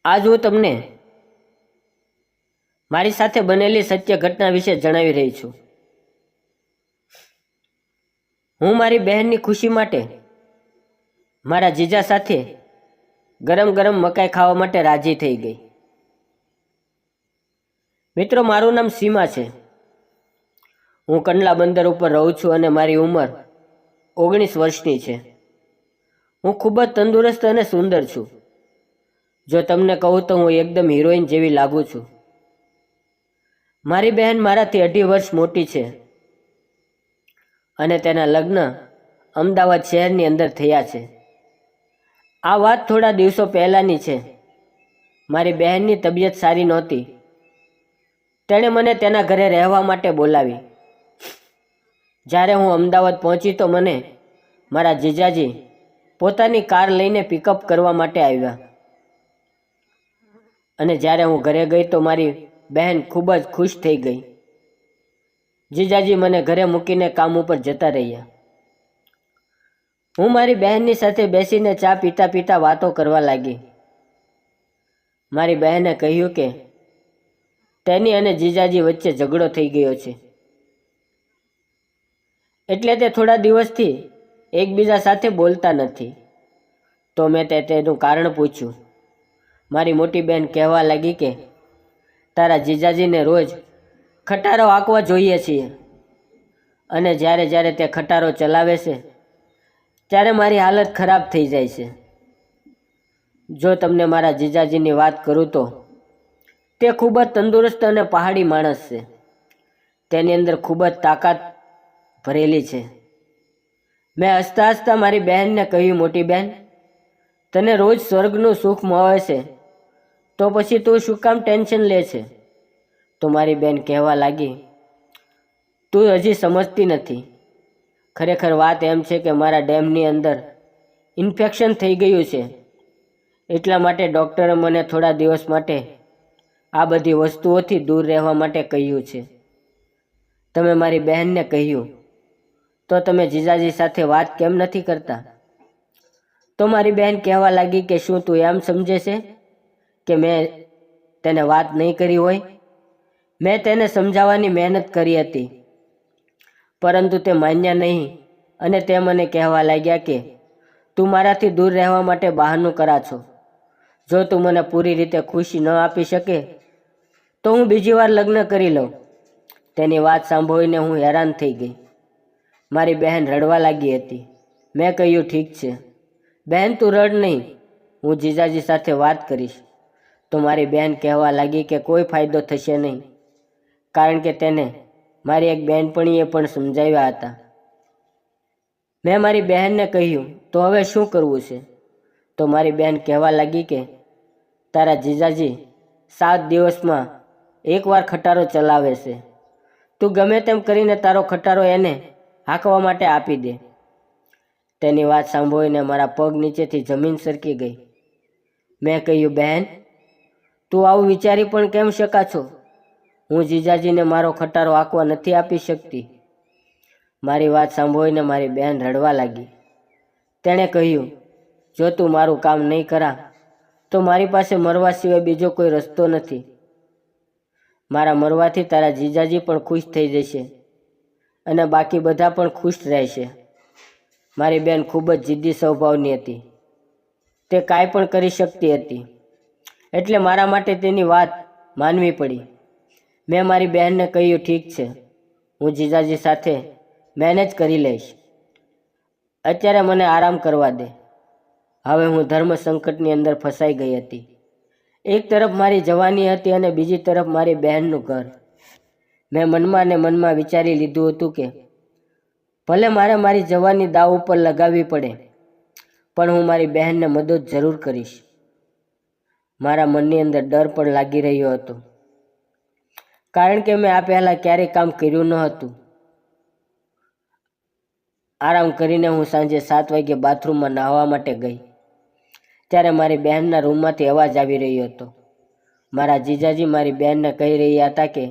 આજ હું તમને મારી સાથે બનેલી સત્ય ઘટના વિશે જણાવી રહી છું। હું મારી બહેનની ખુશી માટે મારા જીજા સાથે ગરમ ગરમ મકાઈ ખાવા માટે રાજી થઈ ગઈ। મિત્રો, મારું નામ સીમા છે। હું કંડલા બંદર ઉપર રહું છું અને મારી ઉંમર 19 વર્ષની છે। હું ખૂબ જ તંદુરસ્ત અને સુંદર છું। જો તમને કહું તો હું એકદમ હિરોઈન જેવી લાગુ છું। મારી બહેન મારાથી 2.5 વર્ષ મોટી છે અને તેના લગ્ન અમદાવાદ શહેરની અંદર થયા છે। આ વાત થોડા દિવસો પહેલાંની છે। મારી બહેનની તબિયત સારી નહોતી। તેણે મને તેના ઘરે રહેવા માટે બોલાવી। જ્યારે હું અમદાવાદ પહોંચી તો મને મારા જીજાજી પોતાની કાર લઈને પિકઅપ કરવા માટે આવ્યા અને જ્યારે હું ઘરે ગઈ તો મારી બહેન ખૂબ જ ખુશ થઈ ગઈ। જીજાજી મને ઘરે મૂકીને કામ ઉપર જતા રહ્યા। હું મારી બહેનની સાથે બેસીને ચા પીતા પીતા વાતો કરવા લાગી। મારી બહેને કહ્યું કે તેની અને જીજાજી વચ્ચે ઝઘડો થઈ ગયો છે, એટલે તે થોડા દિવસથી એકબીજા સાથે બોલતા નથી। તો મેં તેનું કારણ પૂછ્યું। મારી મોટી બહેન કહેવા લાગી કે તારા જીજાજીને રોજ ખટારો હાંકવા જોઈએ છીએ અને જ્યારે જ્યારે તે ખટારો ચલાવે છે ત્યારે મારી હાલત ખરાબ થઈ જાય છે। જો તમને મારા જીજાજીની વાત કરું તો તે ખૂબ જ તંદુરસ્ત અને પહાડી માણસ છે। તેની અંદર ખૂબ જ તાકાત ભરેલી છે। મેં હસતા હસતા મારી બહેનને કહ્યું, મોટી બહેન, તને રોજ સ્વર્ગનું સુખ મળે છે તો પછી તું શું કામ ટેન્શન લે છે? તો મારી બહેન કહેવા લાગી, તું હજી સમજતી નથી। ખરેખર વાત એમ છે કે મારા ડેમની અંદર ઇન્ફેક્શન થઈ ગયું છે, એટલા માટે ડૉક્ટરે મને થોડા દિવસ માટે આ બધી વસ્તુઓથી દૂર રહેવા માટે કહ્યું છે। તમે મારી બહેનને કહ્યું તો તમે જીજાજી સાથે વાત કેમ નથી કરતા? તો મારી બહેન કહેવા લાગી કે શું તું એમ સમજે છે કે મેં તેને વાત નહીં કરી હોય? મેં તેને સમજાવવાની મહેનત કરી હતી, પરંતુ તે માન્યા નહીં અને તે મને કહેવા લાગ્યા કે તું મારાથી દૂર રહેવા માટે બહાનું કરા છો। જો તું મને પૂરી રીતે ખુશી ન આપી શકે તો હું બીજી વાર લગ્ન કરી લઉં। તેની વાત સાંભળીને હું હેરાન થઈ ગઈ। મારી બહેન રડવા લાગી હતી। મેં કહ્યું, ઠીક છે બહેન, તું રડ નહીં, હું જીજાજી સાથે વાત કરીશ। તો મારી બહેન કહેવા લાગી કે કોઈ ફાયદો થશે નહીં, કારણ કે તેને મારી એક બહેનપણીએ પણ સમજાવ્યા હતા। મેં મારી બહેનને કહ્યું, તો હવે શું કરવું છે? તો મારી બહેન કહેવા લાગી કે તારા જીજાજી 7 દિવસમાં એકવાર ખટારો ચલાવે છે, તું ગમે તેમ કરીને તારો ખટારો એને હાંકવા માટે આપી દે। તેની વાત સાંભળીને મારા પગ નીચેથી જમીન સરકી ગઈ। મેં કહ્યું, બહેન, તું આવું વિચારી પણ કેમ શકા છો? હું જીજાજીને મારો ખટારો હાંકવા નથી આપી શકતી। મારી વાત સાંભળીને મારી બહેન રડવા લાગી। તેણે કહ્યું, જો તું મારું કામ નહીં કરા તો મારી પાસે મરવા સિવાય બીજો કોઈ રસ્તો નથી। મારા મરવાથી તારા જીજાજી પણ ખુશ થઈ જશે અને બાકી બધા પણ ખુશ રહેશે। મારી બહેન ખૂબ જ જિદ્દી સ્વભાવની હતી। તે કાંઈ પણ કરી શકતી હતી, એટલે મારા માટે તેની વાત માનવી પડી। મેં મારી બહેનને કહ્યું, ઠીક છે, હું જીજાજી સાથે મેનેજ કરી લઈશ, અત્યારે મને આરામ કરવા દે। હવે હું ધર્મ સંકટની અંદર ફસાઈ ગઈ હતી। એક તરફ મારી જવાની હતી અને બીજી તરફ મારી બહેનનું ઘર। મેં મનમાં ને મનમાં વિચારી લીધું હતું કે ભલે મારે મારી જવાની દાવ ઉપર લગાવવી પડે, પણ હું મારી બહેનને મદદ જરૂર કરીશ। મારા મનની અંદર ડર પણ લાગી રહ્યો હતો, કારણ કે મેં આ પહેલાં ક્યારેય કામ કર્યું ન હતું। આરામ કરીને હું સાંજે 7 વાગ્યે બાથરૂમમાં નહાવા માટે ગઈ, ત્યારે મારી બહેનના રૂમમાંથી અવાજ આવી રહ્યો હતો। મારા જીજાજી મારી બહેનને કહી રહ્યા હતા કે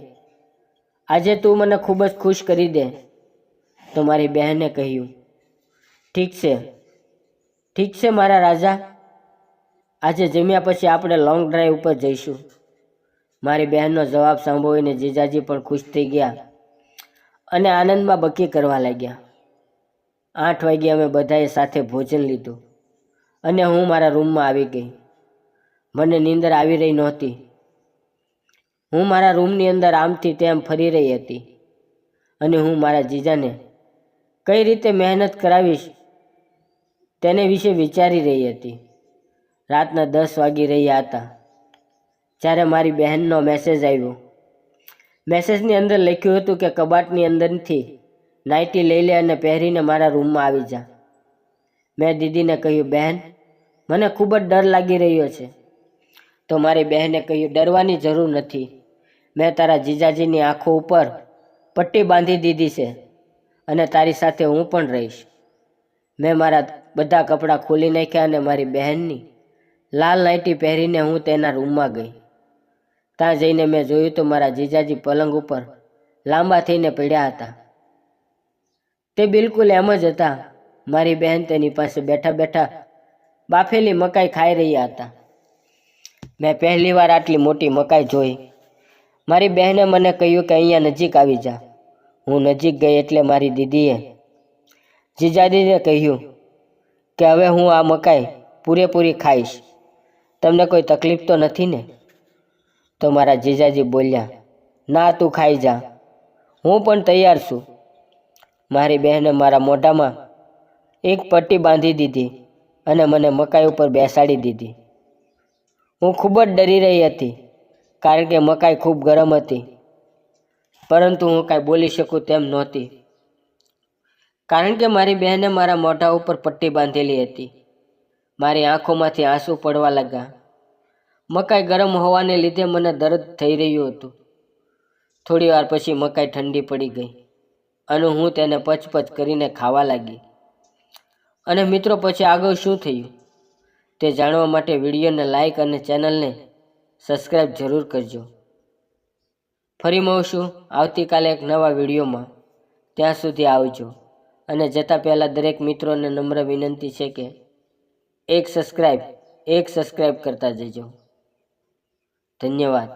આજે તું મને ખૂબ જ ખુશ કરી દે। તો મારી બહેને કહ્યું, ઠીક છે મારા રાજા, આજે જમ્યા પછી આપણે લોંગ ડ્રાઈવ ઉપર જઈશું. મારી બહેનનો જવાબ સાંભળીને જીજાજી પણ ખુશ થઈ ગયા અને આનંદમાં બકી કરવા લાગ્યા. 8 વાગ્યે અમે બધાએ સાથે ભોજન લીધું અને હું મારા રૂમમાં આવી ગઈ. મને નીંદર આવી રહી નહોતી. હું મારા રૂમની અંદર આમથી તેમ ફરી રહી હતી અને હું મારા જીજાને કઈ રીતે મહેનત કરાવીશ તેને વિશે વિચારી રહી હતી. રાતના 10 વાગી રહ્યા હતા જ્યારે મારી બહેનનો મેસેજ આવ્યો. મેસેજની અંદર લખ્યું હતું કે કબાટની અંદરથી નાઇટી લઈ લે અને પહેરીને મારા રૂમમાં આવી જા. મેં દીદીને કહ્યું, બહેન મને ખૂબ જ ડર લાગી રહ્યો છે. તો મારી બહેને કહ્યું, ડરવાની જરૂર નથી. મેં તારા જીજાજીની આંખો ઉપર પટ્ટી બાંધી દીધી છે અને તારી સાથે હું પણ રહીશ. મેં મારા બધા કપડાં ખોલી નાખ્યા અને મારી બહેનની લાલ નાઇટી પહેરીને હું તેના રૂમમાં ગઈ. ત્યાં જઈને મેં જોયું તો મારા જીજાજી પલંગ ઉપર લાંબા થઈને પડ્યા હતા. તે બિલકુલ એમ જ હતા. મારી બહેન તેની પાસે બેઠા બેઠા બાફેલી મકાઈ ખાઈ રહ્યા હતા. મેં પહેલી વાર આટલી મોટી મકાઈ જોઈ. મારી બહેને મને કહ્યું કે અહીંયા નજીક આવી જા. હું નજીક ગઈ એટલે મારી દીદીએ જીજાજીને કહ્યું કે હવે હું આ મકાઈ પૂરેપૂરી ખાઈશ. તમને કોઈ તકલીફ તો નથી ને? તો મારા જીજાજી બોલ્યા, ના તું ખાઈ જા, હું પણ તૈયાર છું. મારી બહેને મારા મોઢામાં એક પટ્ટી બાંધી દીધી અને મને મકાઈ ઉપર બેસાડી દીધી. હું ખૂબ જ ડરી રહી હતી કારણ કે મકાઈ ખૂબ ગરમ હતી, પરંતુ હું કાંઈ બોલી શકું તેમ નહોતી કારણ કે મારી બહેને મારા મોઢા ઉપર પટ્ટી બાંધેલી હતી. મારી આંખોમાંથી આંસુ પડવા લાગ્યા. મકાઈ ગરમ હોવાને લીધે મને દર્દ થઈ રહ્યું હતું. થોડી વાર પછી મકાઈ ઠંડી પડી ગઈ અને હું તેને પચપચ કરીને ખાવા લાગી. અને મિત્રો, પછી આગળ શું થયું તે જાણવા માટે વિડીયોને લાઈક અને ચેનલને સબસ્ક્રાઈબ જરૂર કરજો. ફરી મળશું આવતીકાલે એક નવા વિડીયોમાં. ત્યાં સુધી આવજો. અને જતાં પહેલાં દરેક મિત્રોને નમ્ર વિનંતી છે કે એક સબસ્ક્રાઈબ કરતા જજો. ધન્યવાદ.